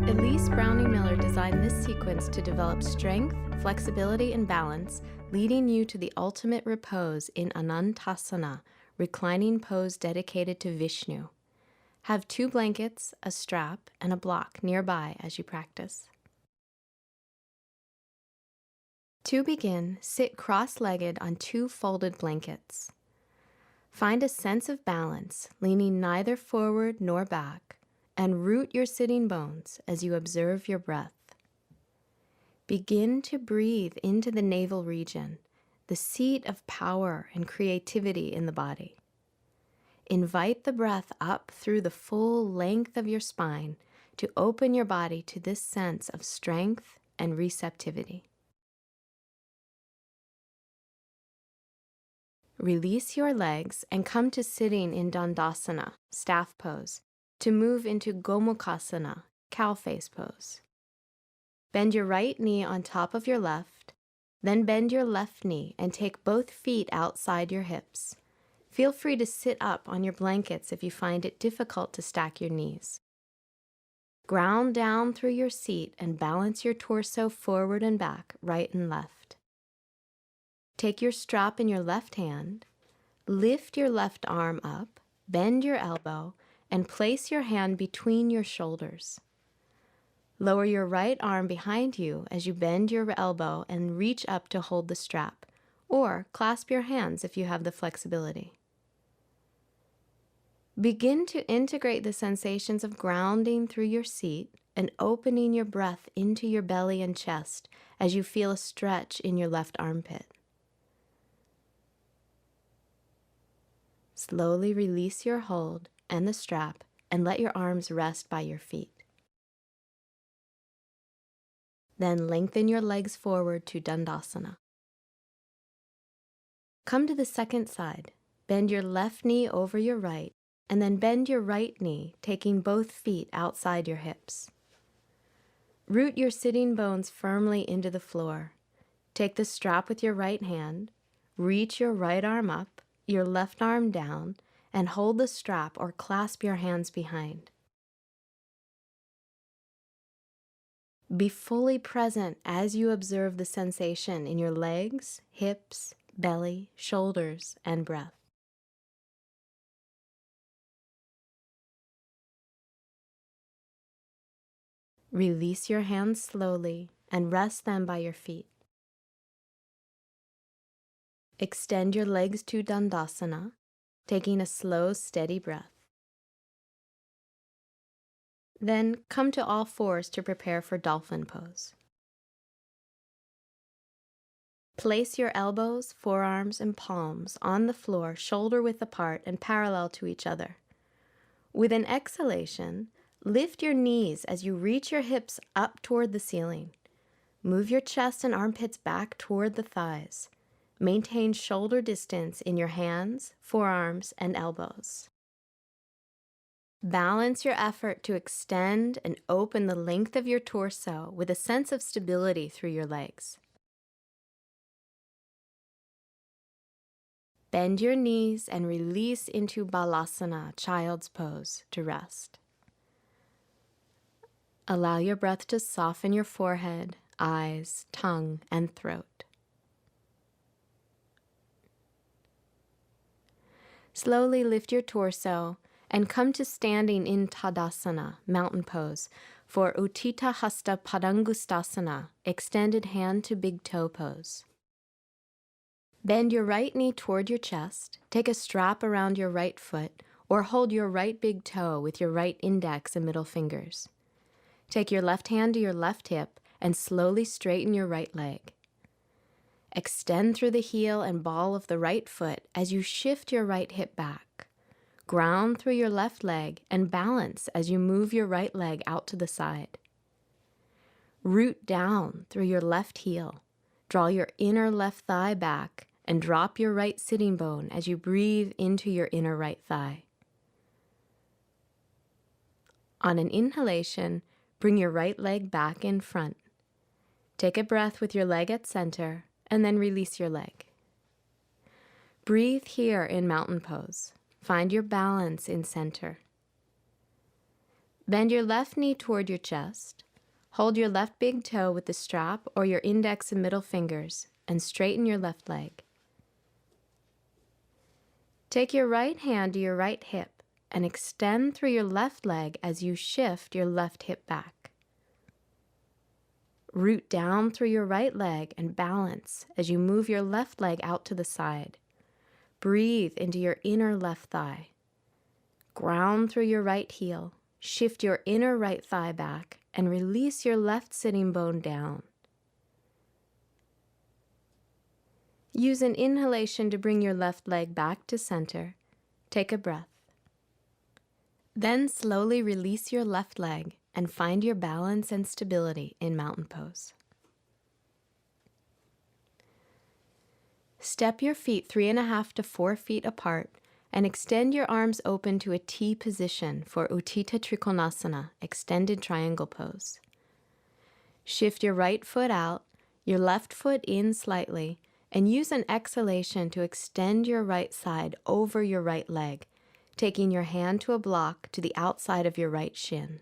Elise Browning Miller designed this sequence to develop strength, flexibility, and balance, leading you to the ultimate repose in Anantasana, reclining pose dedicated to Vishnu. Have 2 blankets, a strap, and a block nearby as you practice. To begin, sit cross-legged on 2 folded blankets. Find a sense of balance, leaning neither forward nor back, and root your sitting bones as you observe your breath. Begin to breathe into the navel region, the seat of power and creativity in the body. Invite the breath up through the full length of your spine to open your body to this sense of strength and receptivity. Release your legs and come to sitting in Dandasana, staff pose, to move into Gomukhasana, cow face pose. Bend your right knee on top of your left, then bend your left knee and take both feet outside your hips. Feel free to sit up on your blankets if you find it difficult to stack your knees. Ground down through your seat and balance your torso forward and back, right and left. Take your strap in your left hand, lift your left arm up, bend your elbow, and place your hand between your shoulders. Lower your right arm behind you as you bend your elbow and reach up to hold the strap, or clasp your hands if you have the flexibility. Begin to integrate the sensations of grounding through your seat and opening your breath into your belly and chest as you feel a stretch in your left armpit. Slowly release your hold and the strap and let your arms rest by your feet. Then lengthen your legs forward to Dandasana. Come to the second side. Bend your left knee over your right, and then bend your right knee, taking both feet outside your hips. Root your sitting bones firmly into the floor. Take the strap with your right hand, reach your right arm up, your left arm down, and hold the strap or clasp your hands behind. Be fully present as you observe the sensation in your legs, hips, belly, shoulders, and breath. Release your hands slowly and rest them by your feet. Extend your legs to Dandasana, taking a slow, steady breath. Then come to all fours to prepare for dolphin pose. Place your elbows, forearms, and palms on the floor, shoulder-width apart and parallel to each other. With an exhalation, lift your knees as you reach your hips up toward the ceiling. Move your chest and armpits back toward the thighs. Maintain shoulder distance in your hands, forearms, and elbows. Balance your effort to extend and open the length of your torso with a sense of stability through your legs. Bend your knees and release into Balasana, child's pose, to rest. Allow your breath to soften your forehead, eyes, tongue, and throat. Slowly lift your torso and come to standing in Tadasana, mountain pose, for Utthita Hasta Padangustasana, extended hand to big toe pose. Bend your right knee toward your chest, take a strap around your right foot, or hold your right big toe with your right index and middle fingers. Take your left hand to your left hip and slowly straighten your right leg. Extend through the heel and ball of the right foot as you shift your right hip back. Ground through your left leg and balance as you move your right leg out to the side. Root down through your left heel. Draw your inner left thigh back and drop your right sitting bone as you breathe into your inner right thigh. On an inhalation, bring your right leg back in front. Take a breath with your leg at center, and then release your leg. Breathe here in mountain pose. Find your balance in center. Bend your left knee toward your chest. Hold your left big toe with the strap or your index and middle fingers and straighten your left leg. Take your right hand to your right hip and extend through your left leg as you shift your left hip back. Root down through your right leg and balance as you move your left leg out to the side. Breathe into your inner left thigh. Ground through your right heel. Shift your inner right thigh back and release your left sitting bone down. Use an inhalation to bring your left leg back to center. Take a breath. Then slowly release your left leg and find your balance and stability in mountain pose. Step your feet 3.5 to 4 feet apart and extend your arms open to a T position for Utthita Trikonasana, extended triangle pose. Shift your right foot out, your left foot in slightly, and use an exhalation to extend your right side over your right leg, taking your hand to a block to the outside of your right shin.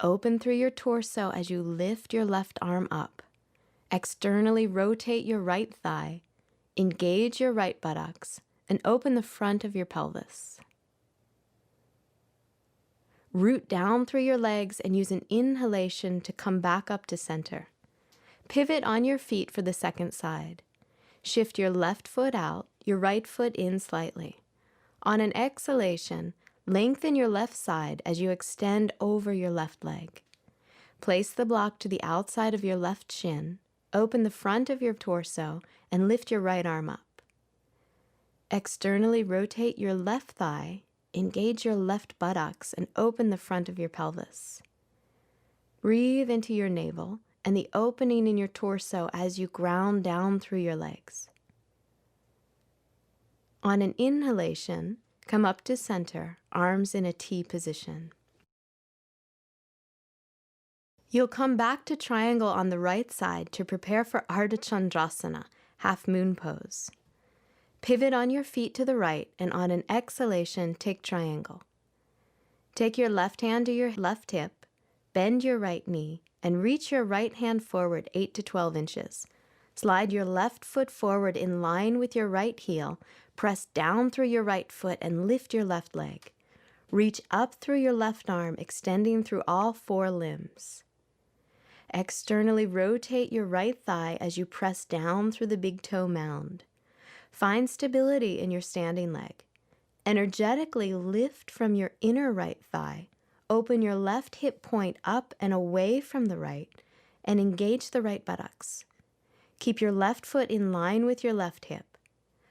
Open through your torso as you lift your left arm up. Externally rotate your right thigh, engage your right buttocks, and open the front of your pelvis. Root down through your legs and use an inhalation to come back up to center. Pivot on your feet for the second side. Shift your left foot out, your right foot in slightly. On an exhalation, lengthen your left side as you extend over your left leg. Place the block to the outside of your left shin, open the front of your torso, and lift your right arm up. Externally rotate your left thigh, engage your left buttocks, and open the front of your pelvis. Breathe into your navel and the opening in your torso as you ground down through your legs. On an inhalation, come up to center, arms in a T position. You'll come back to triangle on the right side to prepare for Ardha Chandrasana, half moon pose. Pivot on your feet to the right and on an exhalation, take triangle. Take your left hand to your left hip, bend your right knee, and reach your right hand forward 8 to 12 inches. Slide your left foot forward in line with your right heel, press down through your right foot and lift your left leg. Reach up through your left arm, extending through all 4 limbs. Externally rotate your right thigh as you press down through the big toe mound. Find stability in your standing leg. Energetically lift from your inner right thigh. Open your left hip point up and away from the right, and engage the right buttocks. Keep your left foot in line with your left hip.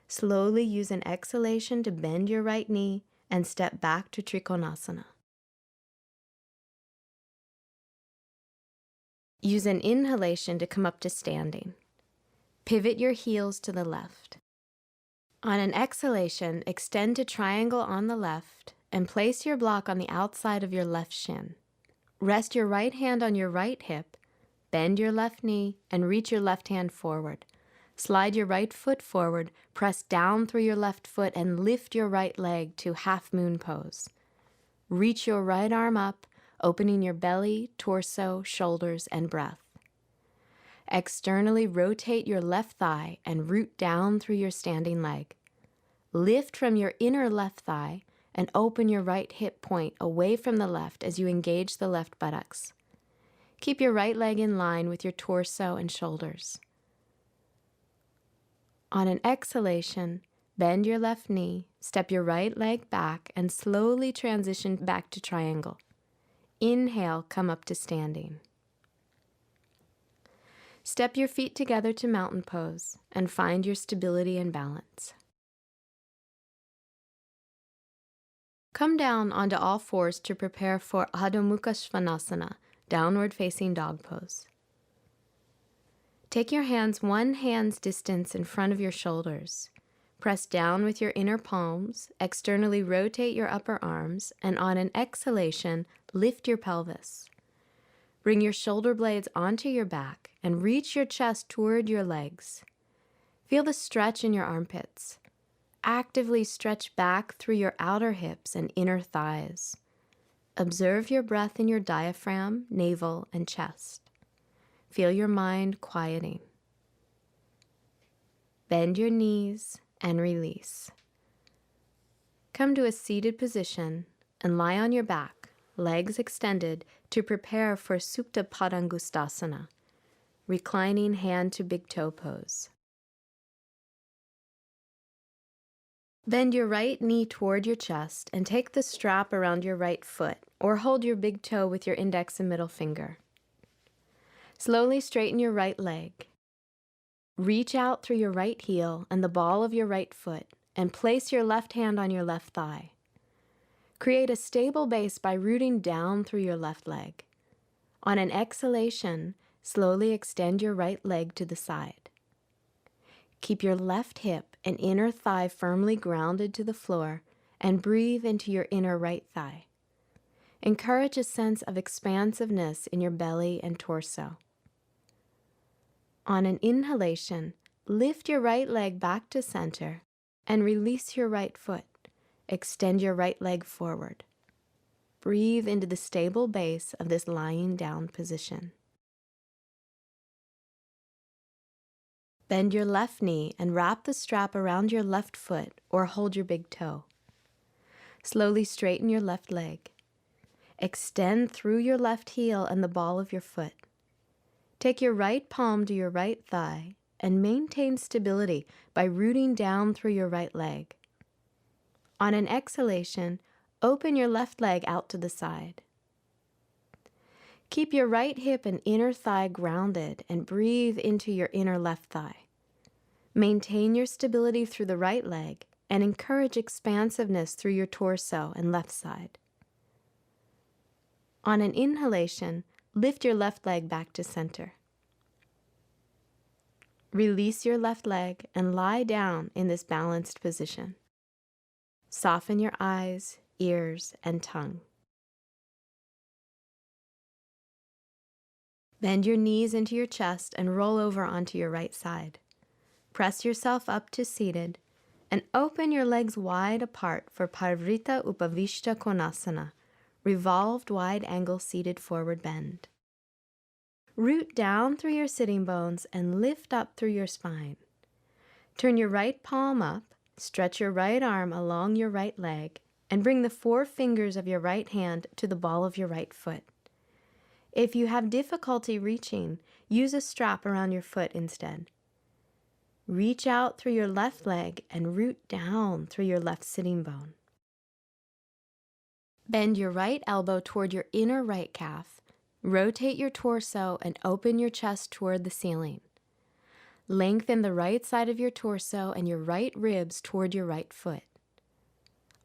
Slowly use an exhalation to bend your right knee and step back to Trikonasana. Use an inhalation to come up to standing. Pivot your heels to the left. On an exhalation, extend to triangle on the left and place your block on the outside of your left shin. Rest your right hand on your right hip, bend your left knee, and reach your left hand forward. Slide your right foot forward, press down through your left foot, and lift your right leg to half moon pose. Reach your right arm up, opening your belly, torso, shoulders, and breath. Externally rotate your left thigh and root down through your standing leg. Lift from your inner left thigh and open your right hip point away from the left as you engage the left buttocks. Keep your right leg in line with your torso and shoulders. On an exhalation, bend your left knee, step your right leg back, and slowly transition back to triangle. Inhale, come up to standing. Step your feet together to mountain pose and find your stability and balance. Come down onto all fours to prepare for Adho Mukha Svanasana, downward facing dog pose. Take your hands 1 hand's distance in front of your shoulders. Press down with your inner palms, externally rotate your upper arms, and on an exhalation, lift your pelvis. Bring your shoulder blades onto your back and reach your chest toward your legs. Feel the stretch in your armpits. actively stretch back through your outer hips and inner thighs. Observe your breath in your diaphragm, navel, and chest. Feel your mind quieting. Bend your knees and release. Come to a seated position and lie on your back, legs extended, to prepare for Supta Padangustasana, reclining hand to big toe pose. Bend your right knee toward your chest and take the strap around your right foot, or hold your big toe with your index and middle finger. Slowly straighten your right leg. Reach out through your right heel and the ball of your right foot and place your left hand on your left thigh. Create a stable base by rooting down through your left leg. On an exhalation, slowly extend your right leg to the side. Keep your left hip and inner thigh firmly grounded to the floor and breathe into your inner right thigh. Encourage a sense of expansiveness in your belly and torso. On an inhalation, lift your right leg back to center and release your right foot. Extend your right leg forward. Breathe into the stable base of this lying down position. Bend your left knee and wrap the strap around your left foot or hold your big toe. Slowly straighten your left leg. Extend through your left heel and the ball of your foot. Take your right palm to your right thigh and maintain stability by rooting down through your right leg. On an exhalation, open your left leg out to the side. Keep your right hip and inner thigh grounded and breathe into your inner left thigh. Maintain your stability through the right leg and encourage expansiveness through your torso and left side. On an inhalation, lift your left leg back to center. Release your left leg and lie down in this balanced position. Soften your eyes, ears, and tongue. Bend your knees into your chest and roll over onto your right side. Press yourself up to seated and open your legs wide apart for Parivrtta Upavishta Konasana, revolved wide angle seated forward bend. Root down through your sitting bones and lift up through your spine. Turn your right palm up, stretch your right arm along your right leg, and bring the 4 fingers of your right hand to the ball of your right foot. If you have difficulty reaching, use a strap around your foot instead. Reach out through your left leg and root down through your left sitting bone. Bend your right elbow toward your inner right calf. Rotate your torso and open your chest toward the ceiling. Lengthen the right side of your torso and your right ribs toward your right foot.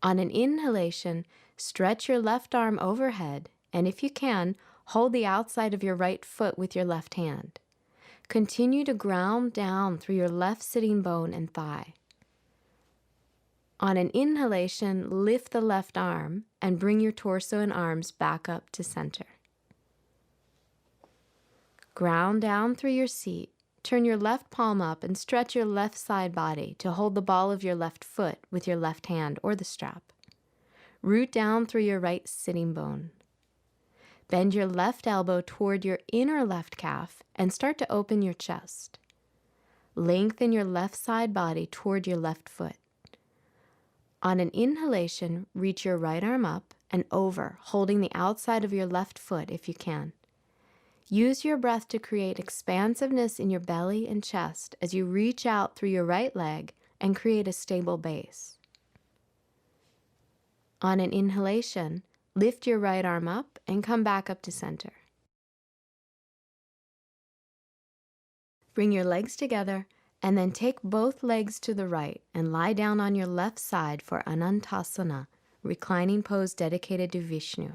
On an inhalation, stretch your left arm overhead, and if you can, hold the outside of your right foot with your left hand. Continue to ground down through your left sitting bone and thigh. On an inhalation, lift the left arm and bring your torso and arms back up to center. Ground down through your seat. Turn your left palm up and stretch your left side body to hold the ball of your left foot with your left hand or the strap. Root down through your right sitting bone. Bend your left elbow toward your inner left calf and start to open your chest. Lengthen your left side body toward your left foot. On an inhalation, reach your right arm up and over, holding the outside of your left foot if you can. Use your breath to create expansiveness in your belly and chest as you reach out through your right leg and create a stable base. On an inhalation, lift your right arm up and come back up to center. Bring your legs together and then take both legs to the right and lie down on your left side for Anantasana, reclining pose dedicated to Vishnu.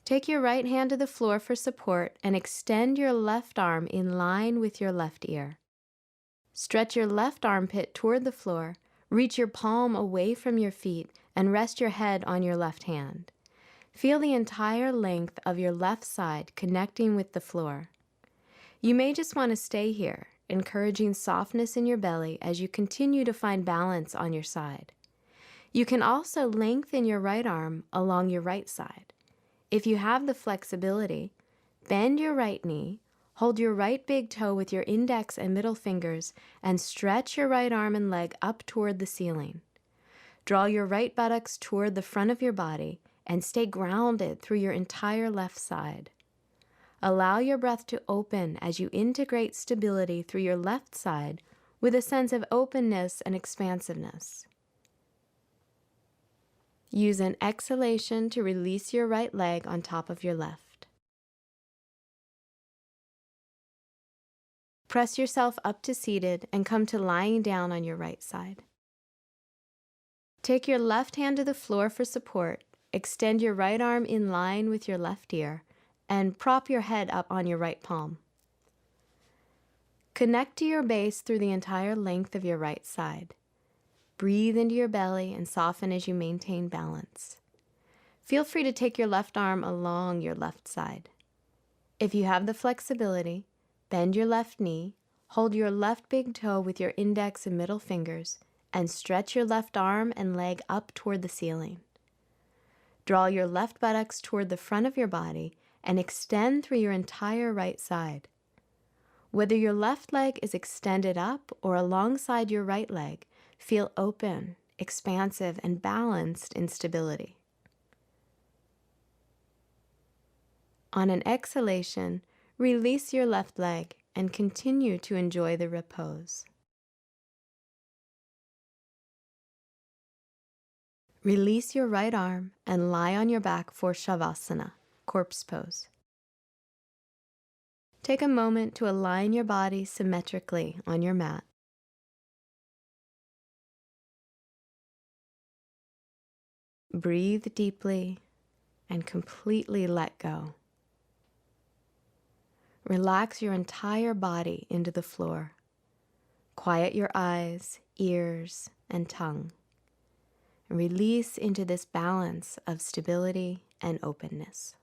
Take your right hand to the floor for support and extend your left arm in line with your left ear. Stretch your left armpit toward the floor, reach your palm away from your feet, and rest your head on your left hand. Feel the entire length of your left side connecting with the floor. You may just want to stay here. encouraging softness in your belly as you continue to find balance on your side. You can also lengthen your right arm along your right side. If you have the flexibility, bend your right knee, hold your right big toe with your index and middle fingers, and stretch your right arm and leg up toward the ceiling. Draw your right buttocks toward the front of your body and stay grounded through your entire left side. Allow your breath to open as you integrate stability through your left side with a sense of openness and expansiveness. Use an exhalation to release your right leg on top of your left. Press yourself up to seated and come to lying down on your right side. Take your left hand to the floor for support, extend your right arm in line with your left ear, and prop your head up on your right palm. Connect to your base through the entire length of your right side. Breathe into your belly and soften as you maintain balance. Feel free to take your left arm along your left side. If you have the flexibility, bend your left knee, hold your left big toe with your index and middle fingers, and stretch your left arm and leg up toward the ceiling. Draw your left buttocks toward the front of your body and extend through your entire right side. Whether your left leg is extended up or alongside your right leg, feel open, expansive, and balanced in stability. On an exhalation, release your left leg and continue to enjoy the repose. Release your right arm and lie on your back for Shavasana, corpse pose. Take a moment to align your body symmetrically on your mat. Breathe deeply and completely let go. Relax your entire body into the floor. Quiet your eyes, ears, and tongue. And release into this balance of stability and openness.